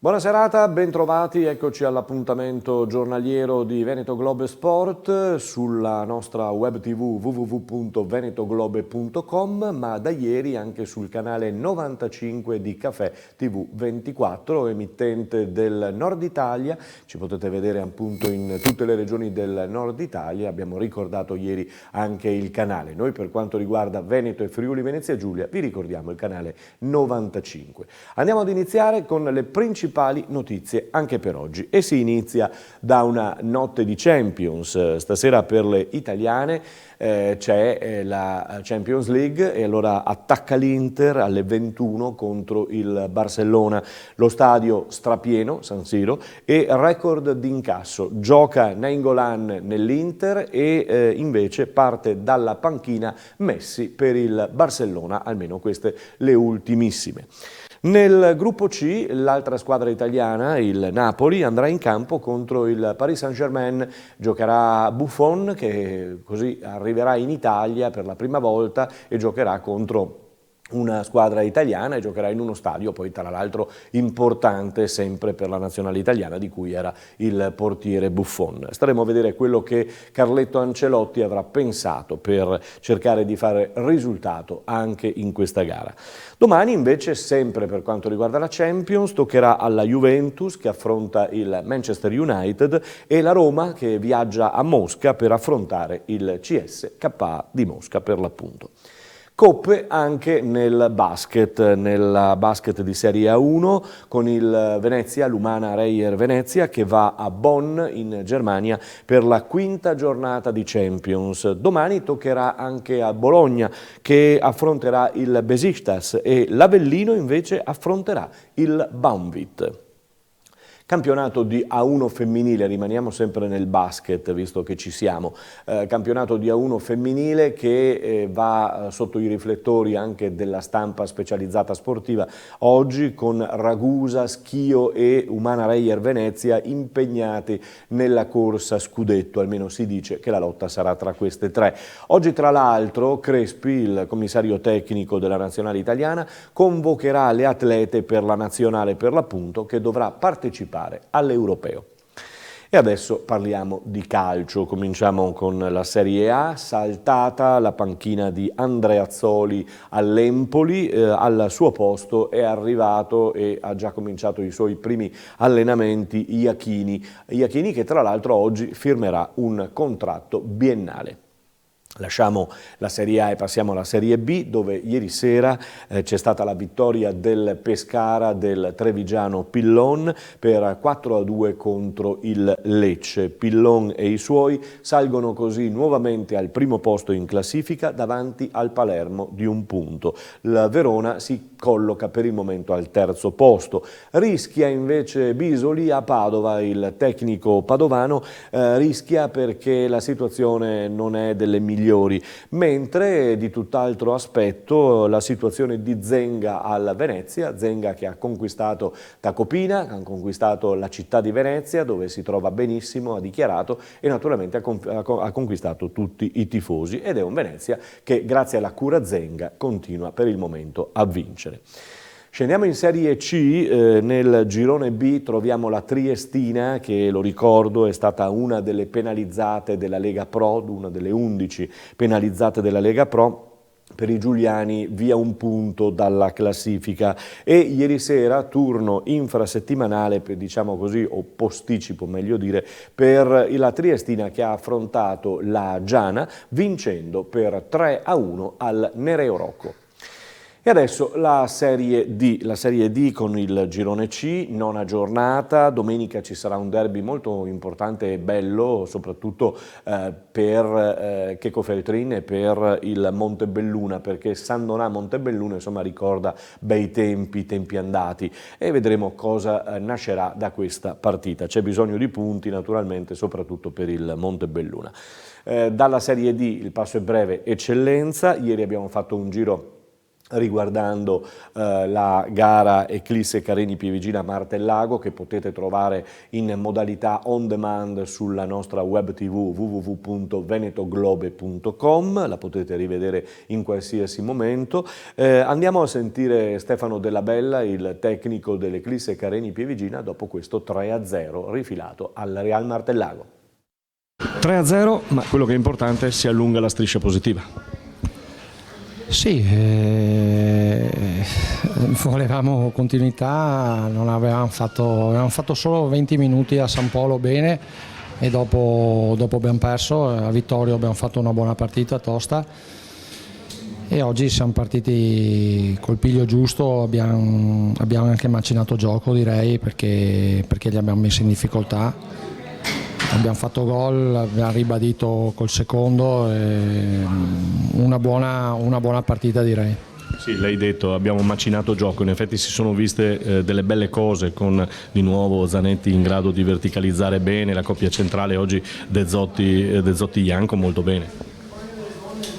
Buona serata, bentrovati, eccoci all'appuntamento giornaliero di Veneto Globe Sport sulla nostra web tv www.venetoglobe.com, ma da ieri anche sul canale 95 di Caffè TV 24, emittente del Nord Italia. Ci potete vedere appunto in tutte le regioni del Nord Italia, abbiamo ricordato ieri anche il canale. Noi per quanto riguarda Veneto e Friuli Venezia Giulia vi ricordiamo il canale 95. Andiamo ad iniziare con le principali notizie anche per oggi e si inizia da una notte di Champions. Stasera per le italiane c'è la Champions League e allora attacca l'Inter alle 21 contro il Barcellona. Lo stadio strapieno, San Siro, e record di incasso. Gioca Nainggolan nell'Inter e invece parte dalla panchina Messi per il Barcellona, almeno queste le ultimissime. Nel gruppo C, l'altra squadra italiana, il Napoli, andrà in campo contro il Paris Saint-Germain. Giocherà Buffon, che così arriverà in Italia per la prima volta e giocherà contro una squadra italiana e giocherà in uno stadio poi tra l'altro importante sempre per la nazionale italiana di cui era il portiere Buffon. Staremo a vedere quello che Carletto Ancelotti avrà pensato per cercare di fare risultato anche in questa gara. Domani invece, sempre per quanto riguarda la Champions, toccherà alla Juventus che affronta il Manchester United e la Roma che viaggia a Mosca per affrontare il CSKA di Mosca per l'appunto. Coppe anche nella basket di Serie A1 con il Venezia, l'Umana Reyer Venezia, che va a Bonn in Germania per la quinta giornata di Champions. Domani toccherà anche a Bologna che affronterà il Besiktas e l'Avellino invece affronterà il Banvit. Campionato di A1 femminile, rimaniamo sempre nel basket visto che ci siamo, campionato di A1 femminile che va sotto i riflettori anche della stampa specializzata sportiva, oggi con Ragusa, Schio e Umana Reyer Venezia impegnati nella corsa scudetto, almeno si dice che la lotta sarà tra queste tre. Oggi tra l'altro Crespi, il commissario tecnico della nazionale italiana, convocherà le atlete per la nazionale per l'appunto che dovrà partecipare all'Europeo. E adesso parliamo di calcio, cominciamo con la Serie A, saltata la panchina di Andreazzoli all'Empoli, al suo posto è arrivato e ha già cominciato i suoi primi allenamenti Iachini che tra l'altro oggi firmerà un contratto biennale. Lasciamo la Serie A e passiamo alla Serie B, dove ieri sera c'è stata la vittoria del Pescara del trevigiano Pillon per 4-2 contro il Lecce. Pillon e i suoi salgono così nuovamente al primo posto in classifica davanti al Palermo di un punto. La Verona si colloca per il momento al terzo posto. Rischia invece Bisoli a Padova, il tecnico padovano rischia perché la situazione non è delle migliori, mentre di tutt'altro aspetto la situazione di Zenga al Venezia, Zenga che ha conquistato Tacopina, ha conquistato la città di Venezia dove si trova benissimo, ha dichiarato, e naturalmente ha conquistato tutti i tifosi ed è un Venezia che grazie alla cura Zenga continua per il momento a vincere. Scendiamo in Serie C, nel girone B troviamo la Triestina che, lo ricordo, è stata una delle penalizzate della Lega Pro, una delle 11 penalizzate della Lega Pro. Per i giuliani via un punto dalla classifica e ieri sera turno infrasettimanale, diciamo così, o posticipo meglio dire, per la Triestina che ha affrontato la Giana vincendo per 3-1 al Nereo Rocco. E adesso la Serie D con il girone C, nona giornata, domenica ci sarà un derby molto importante e bello, soprattutto per Checco Feltrin e per il Montebelluna, perché San Donà Montebelluna insomma ricorda bei tempi andati e vedremo cosa nascerà da questa partita. C'è bisogno di punti naturalmente, soprattutto per il Montebelluna. Dalla Serie D il passo è breve, eccellenza, ieri abbiamo fatto un giro riguardando la gara Eclisse Careni Pievigina Martellago, che potete trovare in modalità on demand sulla nostra web tv www.venetoglobe.com, la potete rivedere in qualsiasi momento. Andiamo a sentire Stefano Della Bella, il tecnico dell'Eclisse Careni Pievigina, dopo questo 3-0 rifilato al Real Martellago. 3-0, ma quello che è importante è che si allunga la striscia positiva. Sì, volevamo continuità, non avevamo fatto solo 20 minuti a San Polo bene e dopo abbiamo perso. A Vittorio abbiamo fatto una buona partita tosta e oggi siamo partiti col piglio giusto, abbiamo anche macinato gioco, direi, perché li abbiamo messi in difficoltà. Abbiamo fatto gol, abbiamo ribadito col secondo, una buona partita, direi. Sì, l'hai detto, abbiamo macinato gioco, in effetti si sono viste delle belle cose con di nuovo Zanetti in grado di verticalizzare bene, la coppia centrale oggi De Zotti-Ianco molto bene.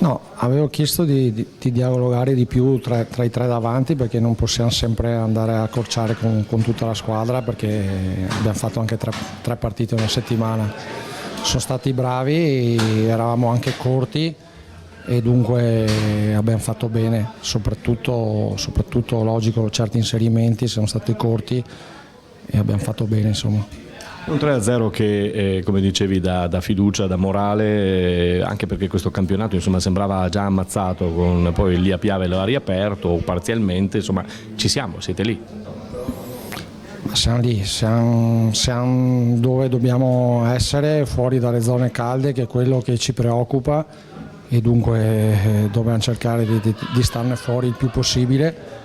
No, avevo chiesto di dialogare di più tra i tre davanti, perché non possiamo sempre andare a accorciare con tutta la squadra, perché abbiamo fatto anche tre partite in una settimana. Sono stati bravi, eravamo anche corti e dunque abbiamo fatto bene, soprattutto logico, certi inserimenti sono stati corti e abbiamo fatto bene, insomma. Un 3-0 che, come dicevi, dà fiducia, dà morale, anche perché questo campionato insomma sembrava già ammazzato, con poi il Lia Piave l'ha riaperto parzialmente, insomma siete lì. Ma siamo lì, siamo dove dobbiamo essere, fuori dalle zone calde, che è quello che ci preoccupa, e dunque dobbiamo cercare di starne fuori il più possibile.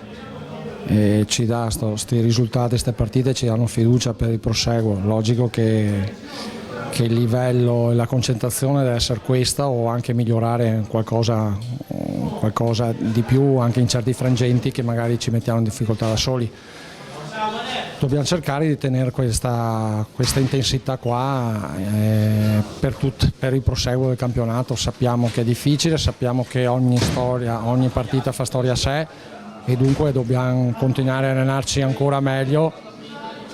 E ci dà questi risultati, queste partite ci danno fiducia per il proseguo. Logico che il livello e la concentrazione deve essere questa, o anche migliorare qualcosa di più anche in certi frangenti che magari ci mettiamo in difficoltà da soli. Dobbiamo cercare di tenere questa intensità qua per il proseguo del campionato. Sappiamo che è difficile, sappiamo che ogni partita fa storia a sé, e dunque dobbiamo continuare a allenarci ancora meglio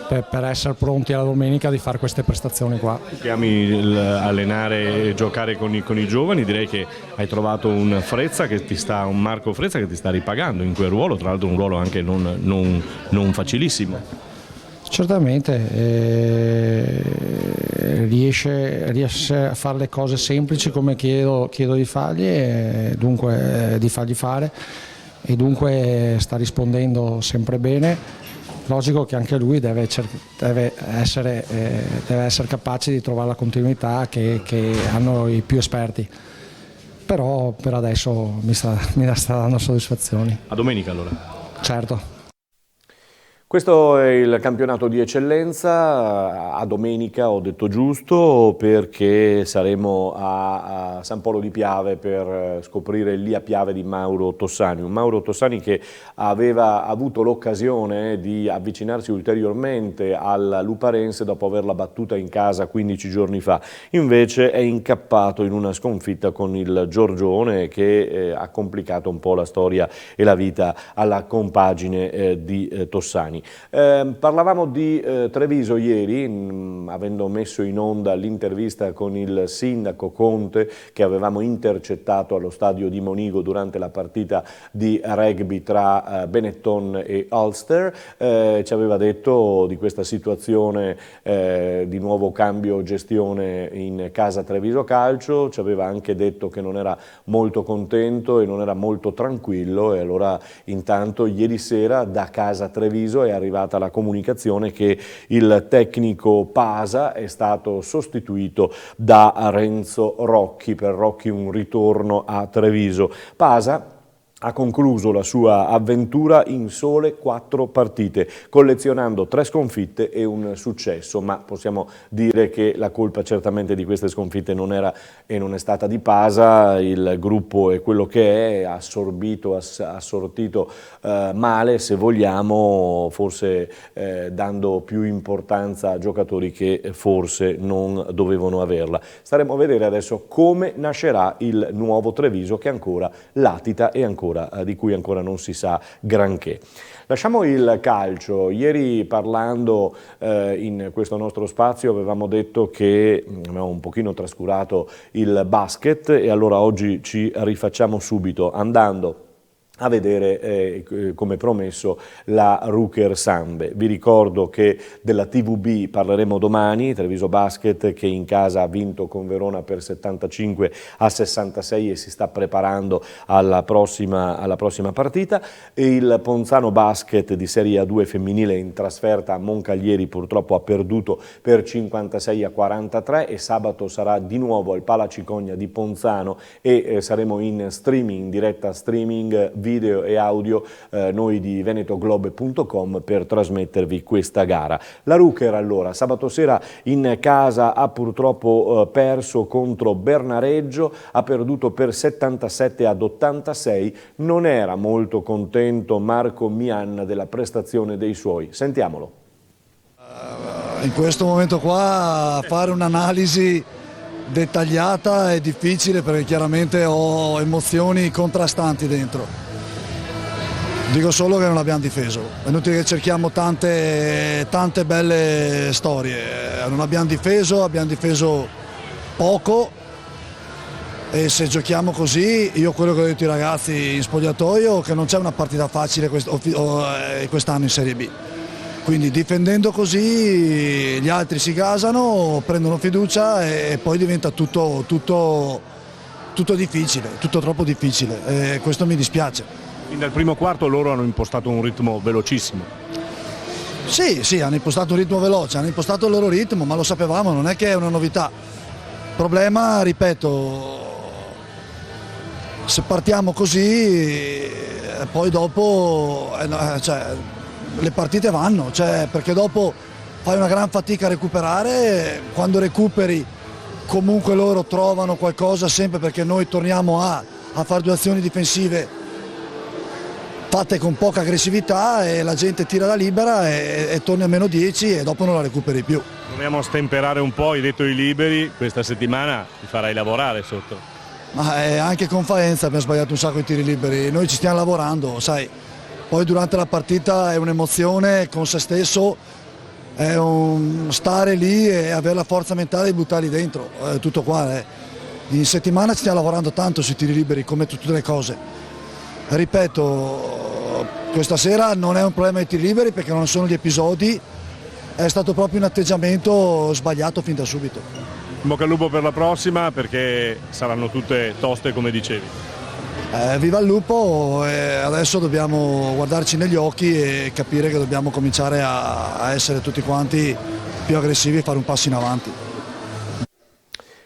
per essere pronti alla domenica di fare queste prestazioni qua. Ti ami allenare e giocare con i giovani, direi che hai trovato un Marco Frezza che ti sta ripagando in quel ruolo, tra l'altro un ruolo anche non facilissimo. Certamente, riesce a fare le cose semplici come chiedo di fargli, e dunque di fargli fare, e dunque sta rispondendo sempre bene. Logico che anche lui deve essere capace di trovare la continuità che hanno i più esperti, però per adesso mi sta dando soddisfazioni. A domenica allora. Certo. Questo è il campionato di eccellenza. A domenica ho detto giusto, perché saremo a San Polo di Piave per scoprire il Lia Piave di Mauro Tossani. Un Mauro Tossani che aveva avuto l'occasione di avvicinarsi ulteriormente alla Luparense dopo averla battuta in casa 15 giorni fa. Invece è incappato in una sconfitta con il Giorgione, che ha complicato un po' la storia e la vita alla compagine di Tossani. Parlavamo di Treviso ieri, avendo messo in onda l'intervista con il sindaco Conte, che avevamo intercettato allo stadio di Monigo durante la partita di rugby tra Benetton e Ulster. Ci aveva detto di questa situazione di nuovo cambio gestione in casa Treviso Calcio, ci aveva anche detto che non era molto contento e non era molto tranquillo, e allora intanto ieri sera da casa Treviso è arrivata la comunicazione che il tecnico Pasa è stato sostituito da Renzo Rocchi, per Rocchi un ritorno a Treviso. Pasa ha concluso la sua avventura in sole 4 partite, collezionando 3 sconfitte e un successo, ma possiamo dire che la colpa certamente di queste sconfitte non era e non è stata di Pasa. Il gruppo è quello che è, assorbito, assortito male, se vogliamo, forse dando più importanza a giocatori che forse non dovevano averla. Staremo a vedere adesso come nascerà il nuovo Treviso, che ancora latita e ancora di cui ancora non si sa granché. Lasciamo il calcio. Ieri parlando in questo nostro spazio avevamo detto che abbiamo un pochino trascurato il basket e allora oggi ci rifacciamo subito andando a vedere, come promesso, la Ruker Sambe. Vi ricordo che della TVB parleremo domani, Treviso Basket che in casa ha vinto con Verona per 75-66 e si sta preparando alla prossima partita. E il Ponzano Basket di Serie A2 femminile in trasferta a Moncaglieri purtroppo ha perduto per 56-43 e sabato sarà di nuovo al Palacicogna di Ponzano e saremo in streaming, in diretta streaming, video e audio noi di venetoglobe.com per trasmettervi questa gara. La Ruker allora sabato sera in casa ha purtroppo perso contro Bernareggio, ha perduto per 77-86, non era molto contento Marco Mian della prestazione dei suoi, sentiamolo. In questo momento qua fare un'analisi dettagliata è difficile perché chiaramente ho emozioni contrastanti dentro. Dico solo che non abbiamo difeso, è inutile che cerchiamo tante belle storie, non abbiamo difeso poco e se giochiamo così, io quello che ho detto ai ragazzi in spogliatoio, che non c'è una partita facile quest'anno in Serie B, quindi difendendo così gli altri si gasano, prendono fiducia e poi diventa tutto difficile, tutto troppo difficile e questo mi dispiace. Dal primo quarto loro hanno impostato un ritmo velocissimo. Sì, hanno impostato un ritmo veloce, hanno impostato il loro ritmo, ma lo sapevamo, non è che è una novità. Il problema, ripeto, se partiamo così, poi dopo le partite vanno, perché dopo fai una gran fatica a recuperare, quando recuperi comunque loro trovano qualcosa sempre perché noi torniamo a fare 2 azioni difensive fatte con poca aggressività e la gente tira la libera e torni a -10 e dopo non la recuperi più. Proviamo a stemperare un po', hai detto i liberi, questa settimana ti farai lavorare sotto. Ma anche con Faenza abbiamo sbagliato un sacco di tiri liberi, noi ci stiamo lavorando, sai, poi durante la partita è un'emozione con se stesso, è un stare lì e avere la forza mentale di buttarli dentro, tutto qua. In settimana ci stiamo lavorando tanto sui tiri liberi come tutte le cose. Ripeto, questa sera non è un problema dei tiri liberi perché non sono gli episodi, è stato proprio un atteggiamento sbagliato fin da subito. In bocca al lupo per la prossima perché saranno tutte toste come dicevi. Viva il lupo, adesso dobbiamo guardarci negli occhi e capire che dobbiamo cominciare a essere tutti quanti più aggressivi e fare un passo in avanti.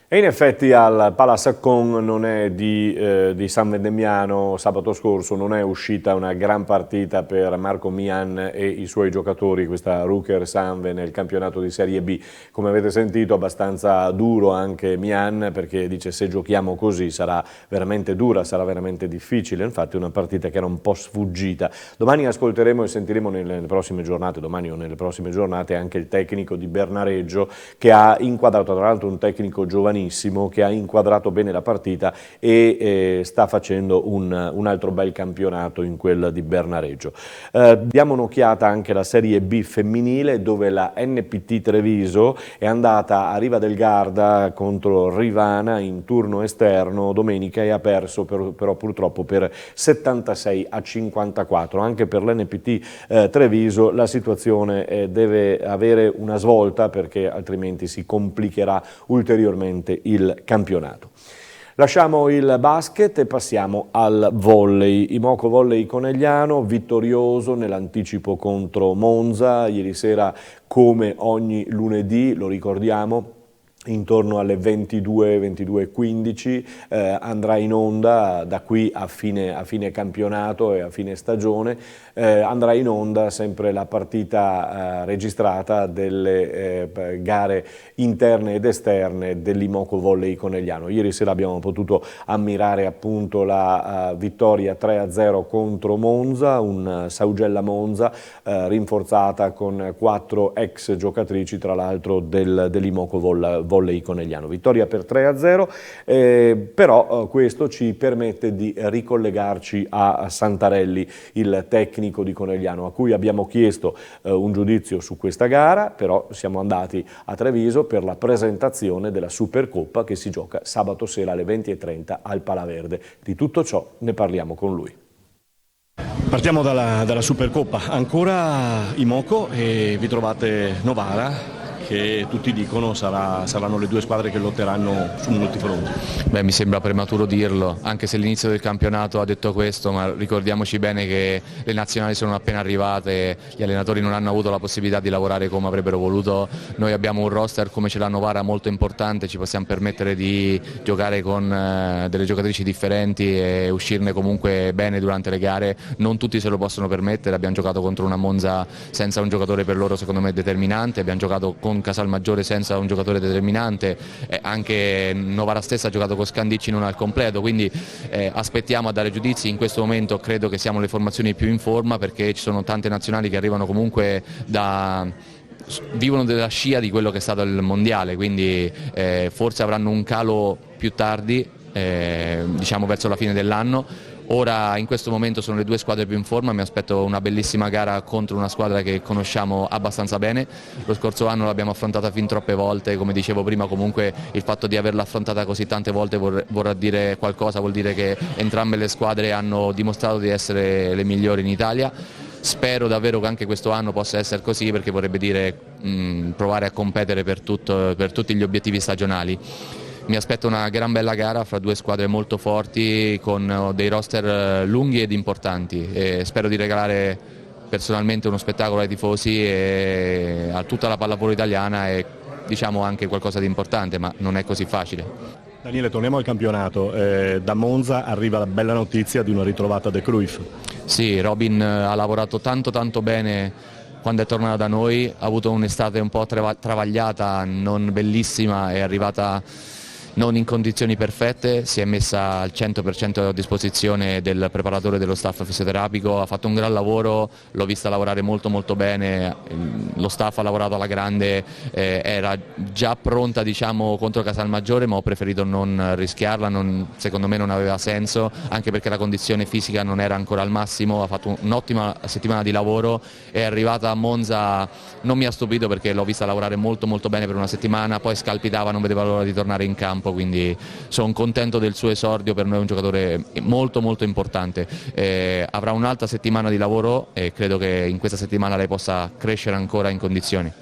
E in effetti al Palasaccon non è di San Vendemiano sabato scorso, non è uscita una gran partita per Marco Mian e i suoi giocatori, questa Ruker Sambe nel campionato di Serie B. Come avete sentito abbastanza duro anche Mian perché dice se giochiamo così sarà veramente dura, sarà veramente difficile, infatti è una partita che era un po' sfuggita. Domani ascolteremo e sentiremo nelle prossime giornate, domani o nelle prossime giornate, anche il tecnico di Bernareggio che ha inquadrato, tra l'altro un tecnico giovanissimo, che ha inquadrato bene la partita e sta facendo un altro bel campionato in quella di Bernareggio. Diamo un'occhiata anche alla Serie B femminile dove la NPT Treviso è andata a Riva del Garda contro Rivana in turno esterno domenica e ha perso però purtroppo per 76-54. Anche per l'NPT Treviso la situazione deve avere una svolta perché altrimenti si complicherà ulteriormente il campionato. Lasciamo il basket e passiamo al volley. Imoco Volley Conegliano vittorioso nell'anticipo contro Monza ieri sera come ogni lunedì, lo ricordiamo, intorno alle 22:15 andrà in onda da qui a fine campionato e a fine stagione, andrà in onda sempre la partita registrata delle gare interne ed esterne dell'Imoco Volley Conegliano. Ieri sera abbiamo potuto ammirare appunto la vittoria 3-0 contro Monza, un Saugella Monza rinforzata con 4 ex giocatrici tra l'altro dell'Imoco Volley Volley Conegliano. Vittoria per 3-0, però questo ci permette di ricollegarci a Santarelli, il tecnico di Conegliano, a cui abbiamo chiesto un giudizio su questa gara, però siamo andati a Treviso per la presentazione della Supercoppa che si gioca sabato sera alle 20:30 al Palaverde. Di tutto ciò ne parliamo con lui. Partiamo dalla Supercoppa, ancora Imoco e vi trovate Novara, che tutti dicono saranno le due squadre che lotteranno su molti fronti. Beh, mi sembra prematuro dirlo, anche se l'inizio del campionato ha detto questo, ma ricordiamoci bene che le nazionali sono appena arrivate, gli allenatori non hanno avuto la possibilità di lavorare come avrebbero voluto. Noi abbiamo un roster come ce l'ha Novara molto importante, ci possiamo permettere di giocare con delle giocatrici differenti e uscirne comunque bene durante le gare. Non tutti se lo possono permettere, abbiamo giocato contro una Monza senza un giocatore per loro secondo me determinante, abbiamo giocato con Casalmaggiore senza un giocatore determinante, anche Novara stessa ha giocato con Scandicci non al completo, quindi aspettiamo a dare giudizi. In questo momento credo che siamo le formazioni più in forma, perché ci sono tante nazionali che arrivano comunque vivono della scia di quello che è stato il mondiale, quindi forse avranno un calo più tardi, diciamo verso la fine dell'anno. Ora in questo momento sono le due squadre più in forma, mi aspetto una bellissima gara contro una squadra che conosciamo abbastanza bene. Lo scorso anno l'abbiamo affrontata fin troppe volte, come dicevo prima comunque il fatto di averla affrontata così tante volte vorrà dire qualcosa, vuol dire che entrambe le squadre hanno dimostrato di essere le migliori in Italia. Spero davvero che anche questo anno possa essere così, perché vorrebbe dire provare a competere per tutti gli obiettivi stagionali. Mi aspetto una gran bella gara fra due squadre molto forti, con dei roster lunghi ed importanti, e spero di regalare personalmente uno spettacolo ai tifosi e a tutta la pallavolo italiana, e diciamo anche qualcosa di importante, ma non è così facile. Daniele, torniamo al campionato. Da Monza arriva la bella notizia di una ritrovata De Cruyff. Sì, Robin ha lavorato tanto bene quando è tornata da noi, ha avuto un'estate un po' travagliata, non bellissima, è arrivata non in condizioni perfette, si è messa al 100% a disposizione del preparatore dello staff fisioterapico, ha fatto un gran lavoro, l'ho vista lavorare molto bene, lo staff ha lavorato alla grande, era già pronta diciamo contro Casalmaggiore, ma ho preferito non rischiarla, secondo me non aveva senso, anche perché la condizione fisica non era ancora al massimo, ha fatto un'ottima settimana di lavoro, è arrivata a Monza, non mi ha stupito perché l'ho vista lavorare molto bene per una settimana, poi scalpitava, non vedeva l'ora di tornare in campo, quindi sono contento del suo esordio, per noi è un giocatore molto importante. Avrà un'altra settimana di lavoro e credo che in questa settimana lei possa crescere ancora in condizioni.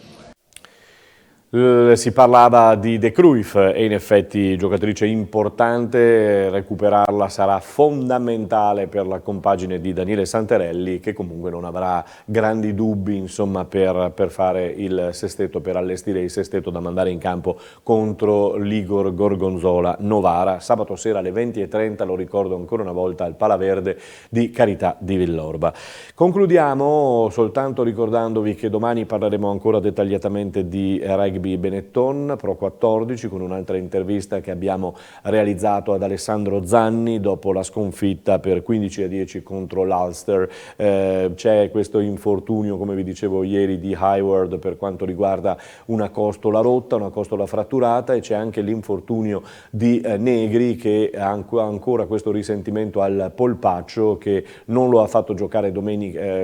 Si parlava di De Cruyff e in effetti giocatrice importante, recuperarla sarà fondamentale per la compagine di Daniele Santarelli, che comunque non avrà grandi dubbi insomma, per fare il sestetto, per allestire il sestetto da mandare in campo contro l'Igor Gorgonzola Novara sabato sera alle 20:30, lo ricordo ancora una volta, al Palaverde di Carità di Villorba. Concludiamo soltanto ricordandovi che domani parleremo ancora dettagliatamente di rugby Benetton Pro 14 con un'altra intervista che abbiamo realizzato ad Alessandro Zanni dopo la sconfitta per 15-10 contro l'Ulster. C'è questo infortunio, come vi dicevo ieri, di Hayward per quanto riguarda una costola rotta, una costola fratturata, e c'è anche l'infortunio di Negri, che ha ancora questo risentimento al polpaccio, che non lo ha fatto giocare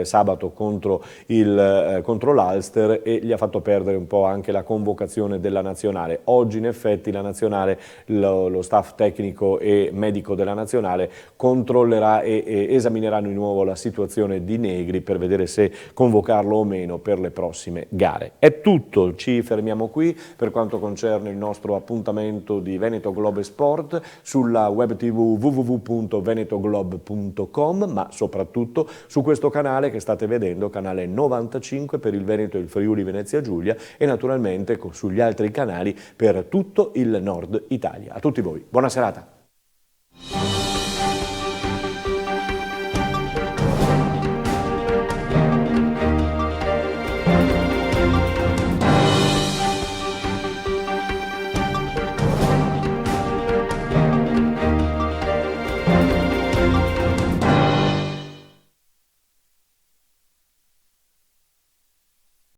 sabato contro l'Ulster e gli ha fatto perdere un po' anche la convocazione della nazionale. Oggi in effetti la nazionale, lo staff tecnico e medico della nazionale controllerà e esamineranno di nuovo la situazione di Negri per vedere se convocarlo o meno per le prossime gare. È tutto, ci fermiamo qui per quanto concerne il nostro appuntamento di Veneto Globe Sport sulla web tv www.venetoglobe.com, ma soprattutto su questo canale che state vedendo, canale 95 per il Veneto e il Friuli Venezia Giulia, e naturalmente sugli altri canali per tutto il nord Italia. A tutti voi, buona serata.